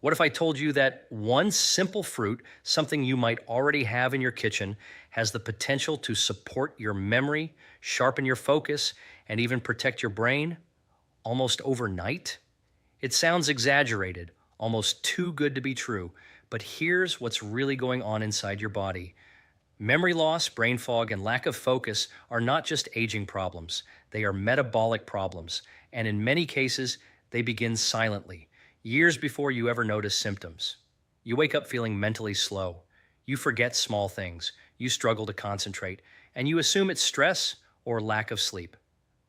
What if I told you that one simple fruit, something you might already have in your kitchen, has the potential to support your memory, sharpen your focus, and even protect your brain almost overnight? It sounds exaggerated, almost too good to be true, but here's what's really going on inside your body. Memory loss, brain fog, and lack of focus are not just aging problems, they are metabolic problems, and in many cases, they begin silently, years before you ever notice symptoms. You wake up feeling mentally slow, you forget small things, you struggle to concentrate, and you assume it's stress or lack of sleep.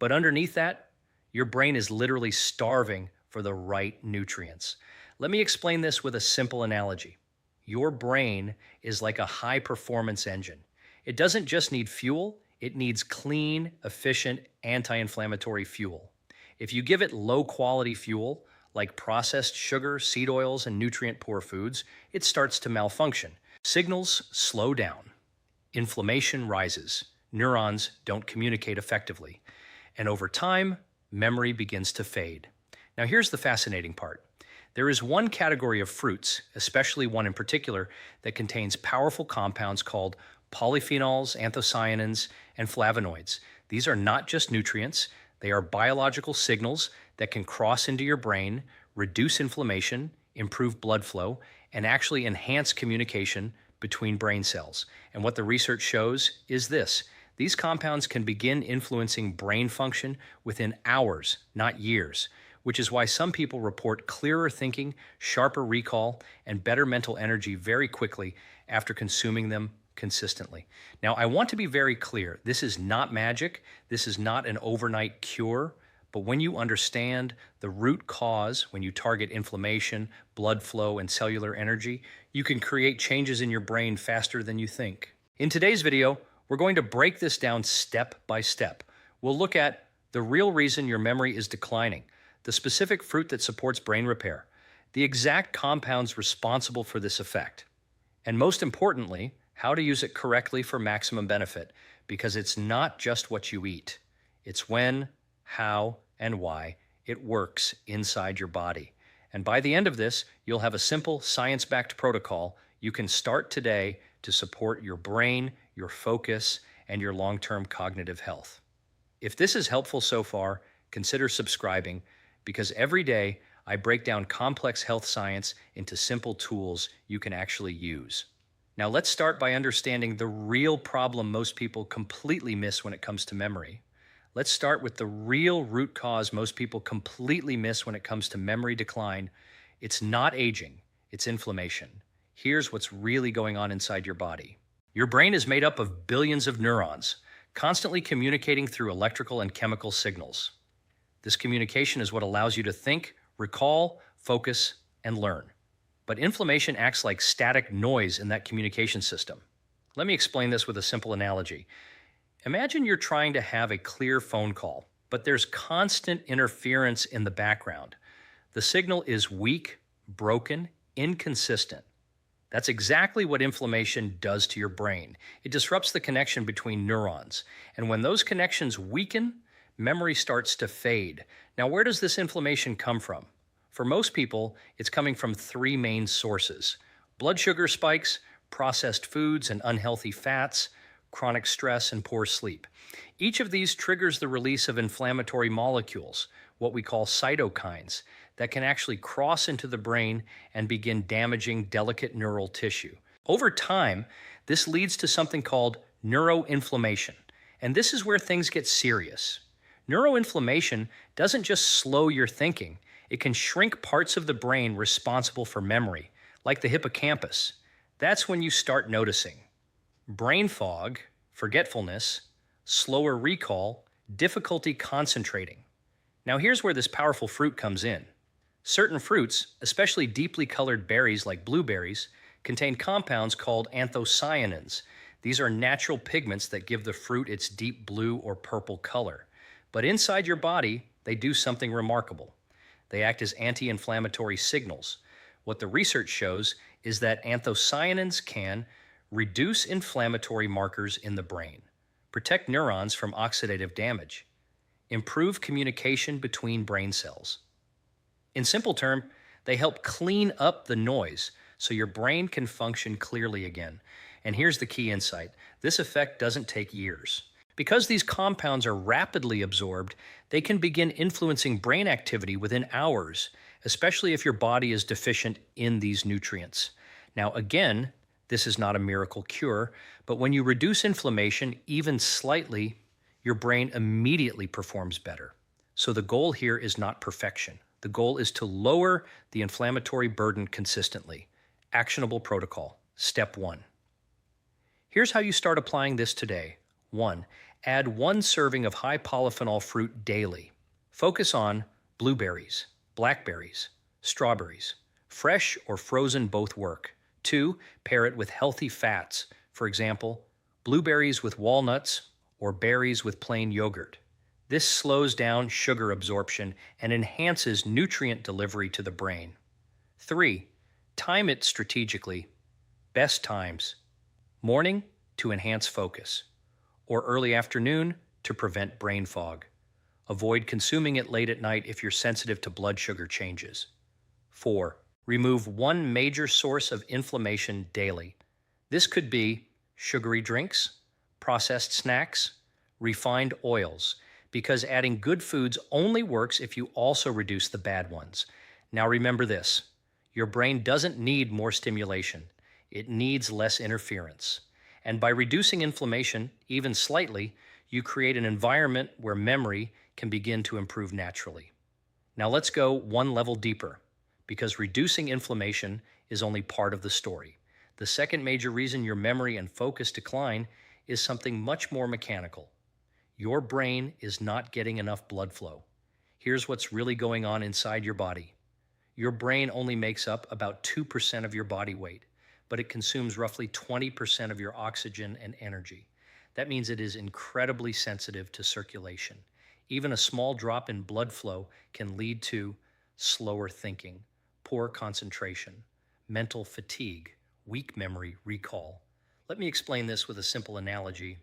But underneath that, your brain is literally starving for the right nutrients. Let me explain this with a simple analogy. Your brain is like a high-performance engine. It doesn't just need fuel, it needs clean, efficient, anti-inflammatory fuel. If you give it low-quality fuel, like processed sugar, seed oils, and nutrient-poor foods, it starts to malfunction. Signals slow down. Inflammation rises. Neurons don't communicate effectively. And over time, memory begins to fade. Now here's the fascinating part. There is one category of fruits, especially one in particular, that contains powerful compounds called polyphenols, anthocyanins, and flavonoids. These are not just nutrients, they are biological signals that can cross into your brain, reduce inflammation, improve blood flow, and actually enhance communication between brain cells. And what the research shows is this. These compounds can begin influencing brain function within hours, not years, which is why some people report clearer thinking, sharper recall, and better mental energy very quickly after consuming them consistently. Now, I want to be very clear. This is not magic. This is not an overnight cure. But when you understand the root cause, when you target inflammation, blood flow, and cellular energy, you can create changes in your brain faster than you think. In today's video, we're going to break this down step by step. We'll look at the real reason your memory is declining, the specific fruit that supports brain repair, the exact compounds responsible for this effect, and most importantly, how to use it correctly for maximum benefit, because it's not just what you eat. It's when, how, and why it works inside your body. And by the end of this, you'll have a simple science-backed protocol you can start today to support your brain, your focus, and your long-term cognitive health. If this is helpful so far, consider subscribing, because every day I break down complex health science into simple tools you can actually use. Now let's start by understanding the real problem most people completely miss when it comes to memory. Let's start with the real root cause most people completely miss when it comes to memory decline. It's not aging, it's inflammation. Here's what's really going on inside your body. Your brain is made up of billions of neurons, constantly communicating through electrical and chemical signals. This communication is what allows you to think, recall, focus, and learn. But inflammation acts like static noise in that communication system. Let me explain this with a simple analogy. Imagine you're trying to have a clear phone call, but there's constant interference in the background. The signal is weak, broken, inconsistent. That's exactly what inflammation does to your brain. It disrupts the connection between neurons. And when those connections weaken, memory starts to fade. Now, where does this inflammation come from? For most people, it's coming from three main sources: blood sugar spikes, processed foods and unhealthy fats, chronic stress, and poor sleep. Each of these triggers the release of inflammatory molecules, what we call cytokines, that can actually cross into the brain and begin damaging delicate neural tissue. Over time, this leads to something called neuroinflammation, and this is where things get serious. Neuroinflammation doesn't just slow your thinking, it can shrink parts of the brain responsible for memory, like the hippocampus. That's when you start noticing brain fog, forgetfulness, slower recall, difficulty concentrating. Now here's where this powerful fruit comes in. Certain fruits, especially deeply colored berries like blueberries, contain compounds called anthocyanins. These are natural pigments that give the fruit its deep blue or purple color. But inside your body, they do something remarkable. They act as anti-inflammatory signals. What the research shows is that anthocyanins can reduce inflammatory markers in the brain, protect neurons from oxidative damage, improve communication between brain cells. In simple terms, They help clean up the noise so your brain can function clearly again. And here's the key insight: this effect doesn't take years. Because these compounds are rapidly absorbed, they can begin influencing brain activity within hours, especially if your body is deficient in these nutrients. Now, again, this is not a miracle cure, but when you reduce inflammation even slightly, your brain immediately performs better. So the goal here is not perfection. The goal is to lower the inflammatory burden consistently. Actionable protocol. Step 1. Here's how you start applying this today. 1. Add 1 serving of high polyphenol fruit daily. Focus on blueberries, blackberries, strawberries. Fresh or frozen both work. 2. Pair it with healthy fats. For example, blueberries with walnuts or berries with plain yogurt. This slows down sugar absorption and enhances nutrient delivery to the brain. 3. Time it strategically. Best times: morning to enhance focus, or early afternoon to prevent brain fog. Avoid consuming it late at night if you're sensitive to blood sugar changes. 4. Remove 1 major source of inflammation daily. This could be sugary drinks, processed snacks, refined oils, because adding good foods only works if you also reduce the bad ones. Now remember this: your brain doesn't need more stimulation. It needs less interference. And by reducing inflammation, even slightly, you create an environment where memory can begin to improve naturally. Now let's go 1 level deeper, because reducing inflammation is only part of the story. The second major reason your memory and focus decline is something much more mechanical. Your brain is not getting enough blood flow. Here's what's really going on inside your body. Your brain only makes up about 2% of your body weight, but it consumes roughly 20% of your oxygen and energy. That means it is incredibly sensitive to circulation. Even a small drop in blood flow can lead to slower thinking, poor concentration, mental fatigue, weak memory recall. Let me explain this with a simple analogy.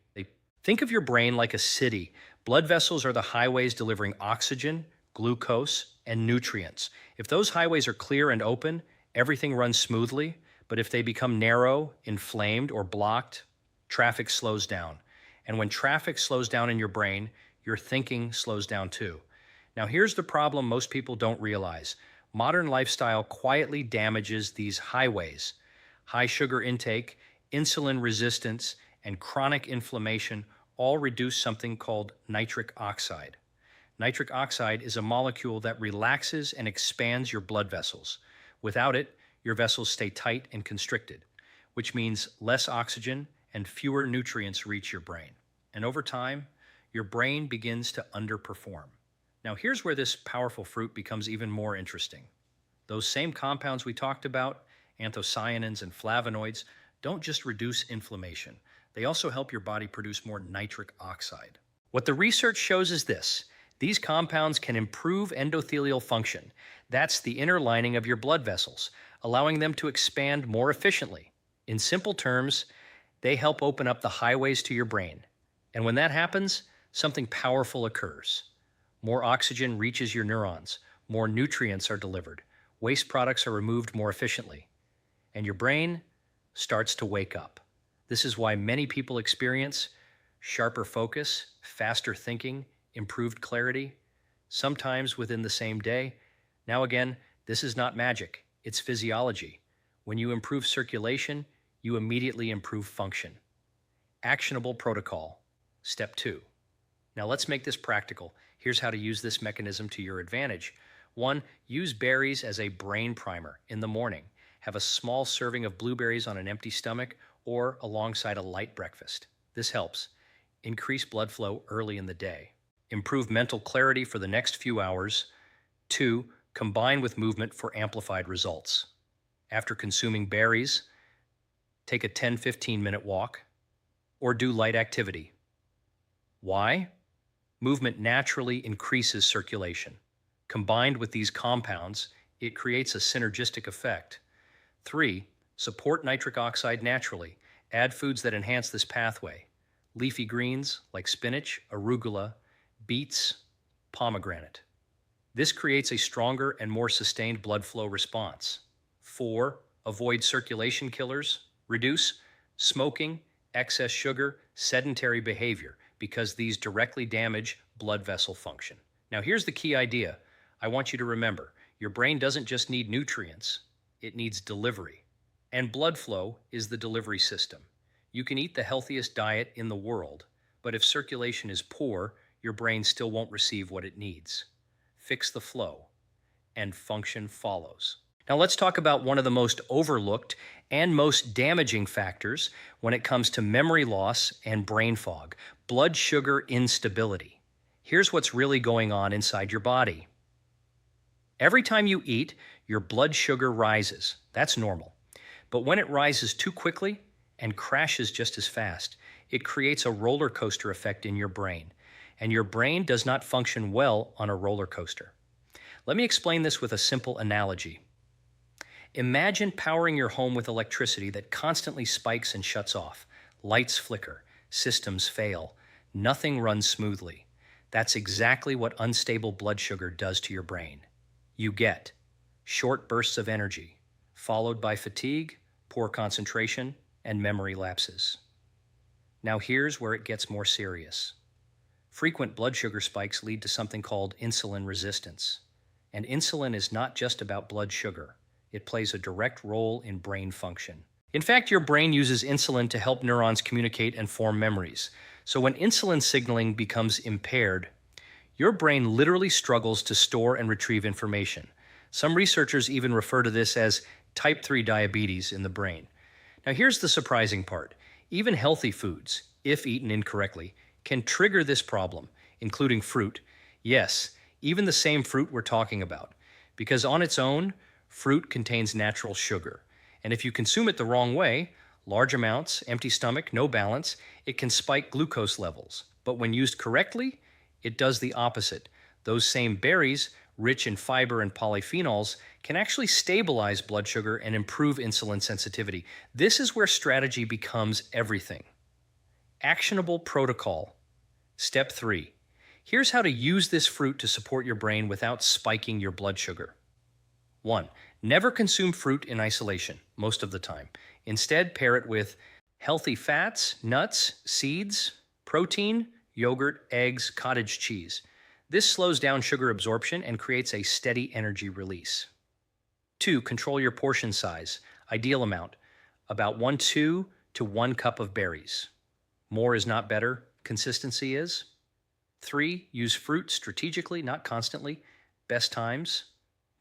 Think of your brain like a city. Blood vessels are the highways delivering oxygen, glucose, and nutrients. If those highways are clear and open, everything runs smoothly. But if they become narrow, inflamed, or blocked, traffic slows down. And when traffic slows down in your brain, your thinking slows down too. Now here's the problem most people don't realize. Modern lifestyle quietly damages these highways. High sugar intake, insulin resistance, and chronic inflammation all reduce something called nitric oxide. Nitric oxide is a molecule that relaxes and expands your blood vessels. Without it, your vessels stay tight and constricted, which means less oxygen and fewer nutrients reach your brain. And over time, your brain begins to underperform. Now here's where this powerful fruit becomes even more interesting. Those same compounds we talked about, anthocyanins and flavonoids, don't just reduce inflammation. They also help your body produce more nitric oxide. What the research shows is this: these compounds can improve endothelial function. That's the inner lining of your blood vessels, allowing them to expand more efficiently. In simple terms, they help open up the highways to your brain. And when that happens, something powerful occurs. More oxygen reaches your neurons, more nutrients are delivered, waste products are removed more efficiently, and your brain starts to wake up. This is why many people experience sharper focus, faster thinking, improved clarity, sometimes within the same day. Now again, this is not magic, it's physiology. When you improve circulation, you immediately improve function. Actionable protocol. Step 2. Now let's make this practical. Here's how to use this mechanism to your advantage. 1. Use berries as a brain primer in the morning. Have a small serving of blueberries on an empty stomach or alongside a light breakfast. This helps increase blood flow early in the day. Improve mental clarity for the next few hours. 2. Combine with movement for amplified results. After consuming berries, take a 10-15 minute walk or do light activity. Why? Movement naturally increases circulation. Combined with these compounds, it creates a synergistic effect. 3. Support nitric oxide naturally. Add foods that enhance this pathway. Leafy greens like spinach, arugula, beets, pomegranate. This creates a stronger and more sustained blood flow response. 4. Avoid circulation killers. Reduce smoking, excess sugar, sedentary behavior, because these directly damage blood vessel function. Now, here's the key idea. I want you to remember, your brain doesn't just need nutrients, it needs delivery. And blood flow is the delivery system. You can eat the healthiest diet in the world, but if circulation is poor, your brain still won't receive what it needs. Fix the flow, and function follows. Now let's talk about one of the most overlooked and most damaging factors when it comes to memory loss and brain fog: blood sugar instability. Here's what's really going on inside your body. Every time you eat, your blood sugar rises. That's normal. But when it rises too quickly and crashes just as fast, it creates a roller coaster effect in your brain. And your brain does not function well on a roller coaster. Let me explain this with a simple analogy. Imagine powering your home with electricity that constantly spikes and shuts off. Lights flicker, systems fail, nothing runs smoothly. That's exactly what unstable blood sugar does to your brain. You get short bursts of energy, followed by fatigue, poor concentration, and memory lapses. Now here's where it gets more serious. Frequent blood sugar spikes lead to something called insulin resistance. And insulin is not just about blood sugar. It plays a direct role in brain function. In fact, your brain uses insulin to help neurons communicate and form memories. So when insulin signaling becomes impaired, your brain literally struggles to store and retrieve information. Some researchers even refer to this as type 3 diabetes in the brain. Now here's the surprising part. Even healthy foods, if eaten incorrectly, can trigger this problem, including fruit. Yes, even the same fruit we're talking about. Because on its own, fruit contains natural sugar. And if you consume it the wrong way, large amounts, empty stomach, no balance, it can spike glucose levels. But when used correctly, it does the opposite. Those same berries, rich in fiber and polyphenols, can actually stabilize blood sugar and improve insulin sensitivity. This is where strategy becomes everything. Actionable protocol. Step 3. Here's how to use this fruit to support your brain without spiking your blood sugar. 1. Never consume fruit in isolation, most of the time. Instead, pair it with healthy fats, nuts, seeds, protein, yogurt, eggs, cottage cheese. This slows down sugar absorption and creates a steady energy release. 2. Control your portion size. Ideal amount, about 1/2 to 1 cup of berries. More is not better, consistency is. 3. Use fruit strategically, not constantly. Best times: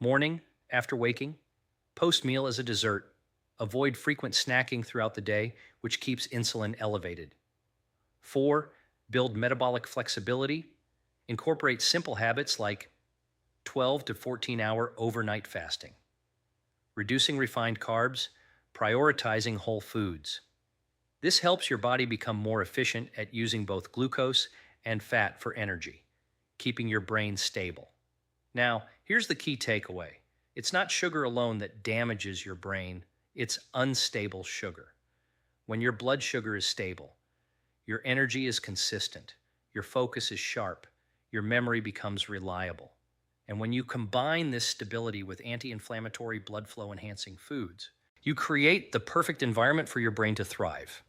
morning, after waking, post-meal as a dessert. Avoid frequent snacking throughout the day, which keeps insulin elevated. 4. Build metabolic flexibility. Incorporate simple habits like 12 to 14-hour overnight fasting. Reducing refined carbs, prioritizing whole foods. This helps your body become more efficient at using both glucose and fat for energy, keeping your brain stable. Now, here's the key takeaway. It's not sugar alone that damages your brain, it's unstable sugar. When your blood sugar is stable, your energy is consistent, your focus is sharp, your memory becomes reliable. And when you combine this stability with anti-inflammatory blood flow enhancing foods, you create the perfect environment for your brain to thrive.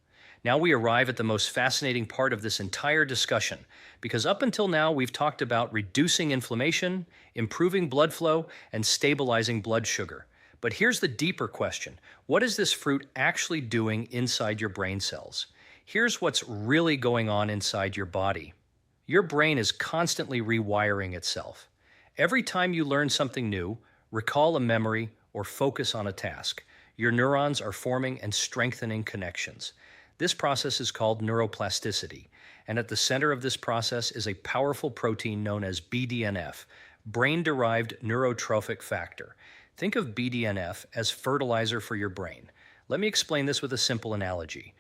Now we arrive at the most fascinating part of this entire discussion, because up until now we've talked about reducing inflammation, improving blood flow, and stabilizing blood sugar. But here's the deeper question. What is this fruit actually doing inside your brain cells? Here's what's really going on inside your body. Your brain is constantly rewiring itself. Every time you learn something new, recall a memory, or focus on a task, your neurons are forming and strengthening connections. This process is called neuroplasticity, and at the center of this process is a powerful protein known as BDNF, brain-derived neurotrophic factor. Think of BDNF as fertilizer for your brain. Let me explain this with a simple analogy.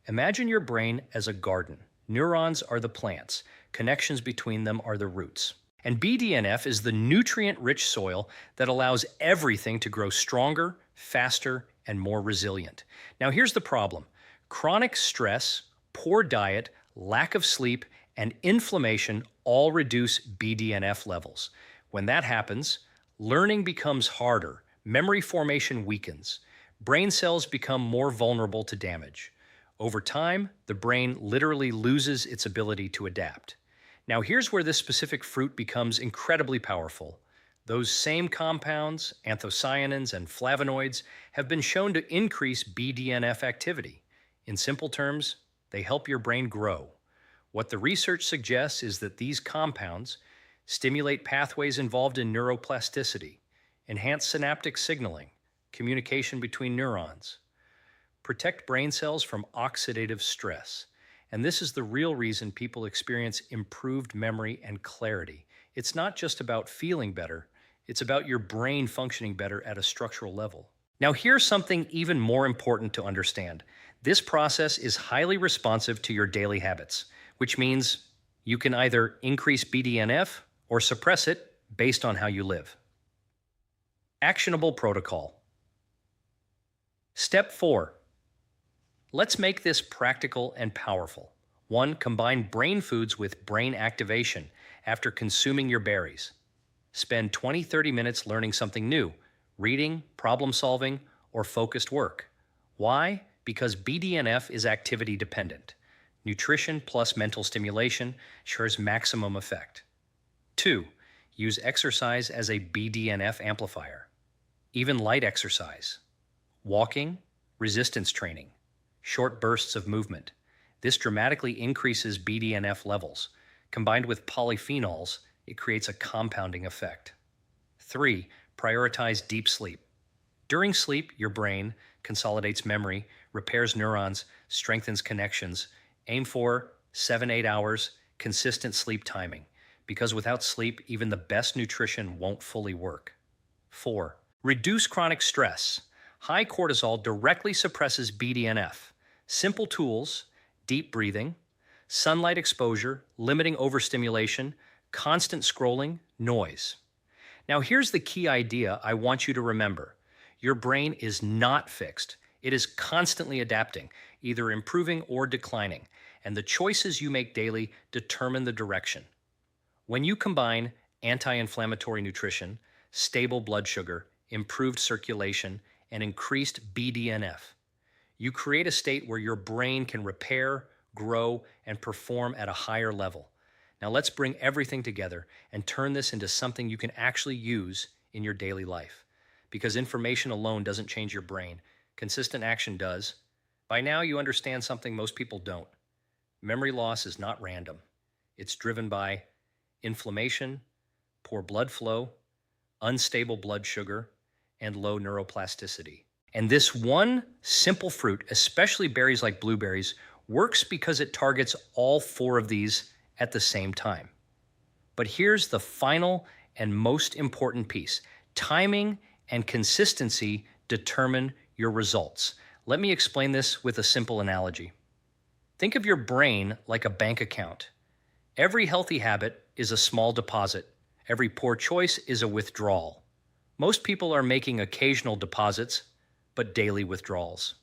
Imagine your brain as a garden. Neurons are the plants. Connections between them are the roots. And BDNF is the nutrient-rich soil that allows everything to grow stronger, faster, and more resilient. Now here's the problem. Chronic stress, poor diet, lack of sleep, and inflammation all reduce BDNF levels. When that happens, learning becomes harder, memory formation weakens, brain cells become more vulnerable to damage. Over time, the brain literally loses its ability to adapt. Now, here's where this specific fruit becomes incredibly powerful. Those same compounds, anthocyanins and flavonoids, have been shown to increase BDNF activity. In simple terms, they help your brain grow. What the research suggests is that these compounds stimulate pathways involved in neuroplasticity, enhance synaptic signaling, communication between neurons, protect brain cells from oxidative stress. And this is the real reason people experience improved memory and clarity. It's not just about feeling better, it's about your brain functioning better at a structural level. Now, here's something even more important to understand. This process is highly responsive to your daily habits, which means you can either increase BDNF or suppress it based on how you live. Actionable protocol. Step 4. Let's make this practical and powerful. 1. Combine brain foods with brain activation after consuming your berries. Spend 20-30 minutes learning something new, reading, problem solving, or focused work. Why? Because BDNF is activity dependent. Nutrition plus mental stimulation ensures maximum effect. 2. Use exercise as a BDNF amplifier. Even light exercise. Walking, resistance training, short bursts of movement. This dramatically increases BDNF levels. Combined with polyphenols, it creates a compounding effect. 3. Prioritize deep sleep. During sleep, your brain consolidates memory, repairs neurons, strengthens connections. Aim for 7-8 hours, consistent sleep timing, because without sleep, even the best nutrition won't fully work. 4. Reduce chronic stress. High cortisol directly suppresses BDNF. Simple tools, deep breathing, sunlight exposure, limiting overstimulation, constant scrolling, noise. Now, here's the key idea I want you to remember. Your brain is not fixed. It is constantly adapting, either improving or declining, and the choices you make daily determine the direction. When you combine anti-inflammatory nutrition, stable blood sugar, improved circulation, and increased BDNF, you create a state where your brain can repair, grow, and perform at a higher level. Now let's bring everything together and turn this into something you can actually use in your daily life. Because information alone doesn't change your brain. Consistent action does. By now you understand something most people don't. Memory loss is not random. It's driven by inflammation, poor blood flow, unstable blood sugar, and low neuroplasticity. And this one simple fruit, especially berries like blueberries, works because it targets all 4 of these at the same time. But here's the final and most important piece. Timing and consistency determine your results. Let me explain this with a simple analogy. Think of your brain like a bank account. Every healthy habit is a small deposit. Every poor choice is a withdrawal. Most people are making occasional deposits, but daily withdrawals.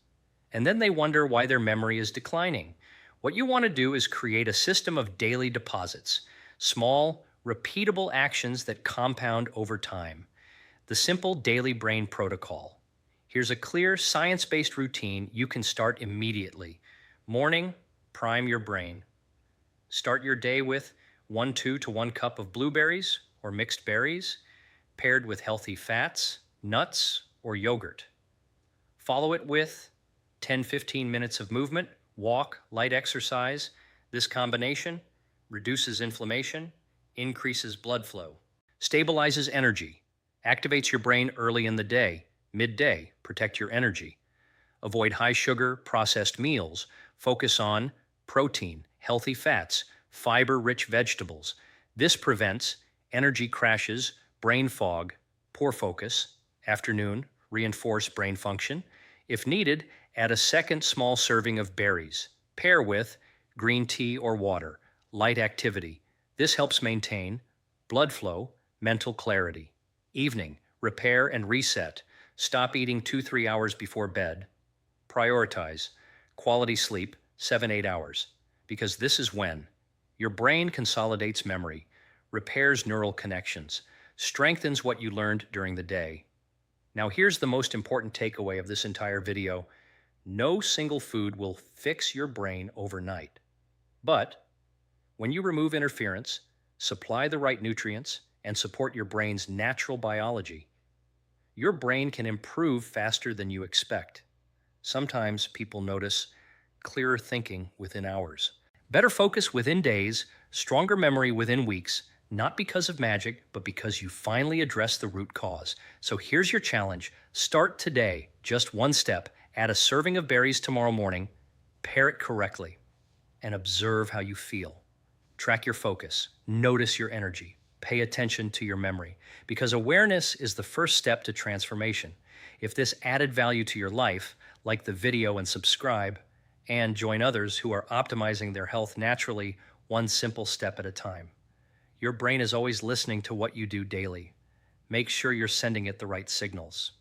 And then they wonder why their memory is declining. What you want to do is create a system of daily deposits, small, repeatable actions that compound over time. The simple daily brain protocol. Here's a clear, science-based routine you can start immediately. Morning, prime your brain. Start your day with 1/2 to 1 cup of blueberries or mixed berries, paired with healthy fats, nuts, or yogurt. Follow it with 10-15 minutes of movement, walk, light exercise. This combination reduces inflammation, increases blood flow, stabilizes energy, activates your brain early in the day, midday, protect your energy. Avoid high sugar, processed meals. Focus on protein, healthy fats, fiber-rich vegetables. This prevents energy crashes, brain fog, poor focus. Afternoon, reinforce brain function. If needed, add a second small serving of berries. Pair with green tea or water, light activity. This helps maintain blood flow, mental clarity. Evening, repair and reset. Stop eating 2-3 hours before bed. Prioritize quality sleep, 7-8 hours, because this is when your brain consolidates memory, repairs neural connections, strengthens what you learned during the day. Now, here's the most important takeaway of this entire video. No single food will fix your brain overnight. But when you remove interference, supply the right nutrients, and support your brain's natural biology, your brain can improve faster than you expect. Sometimes people notice clearer thinking within hours, better focus within days, stronger memory within weeks, not because of magic, but because you finally address the root cause. So here's your challenge. Start today, just one step. Add a serving of berries tomorrow morning, pair it correctly, and observe how you feel. Track your focus, notice your energy, pay attention to your memory, because awareness is the first step to transformation. If this added value to your life, like the video and subscribe, and join others who are optimizing their health naturally, one simple step at a time. Your brain is always listening to what you do daily. Make sure you're sending it the right signals.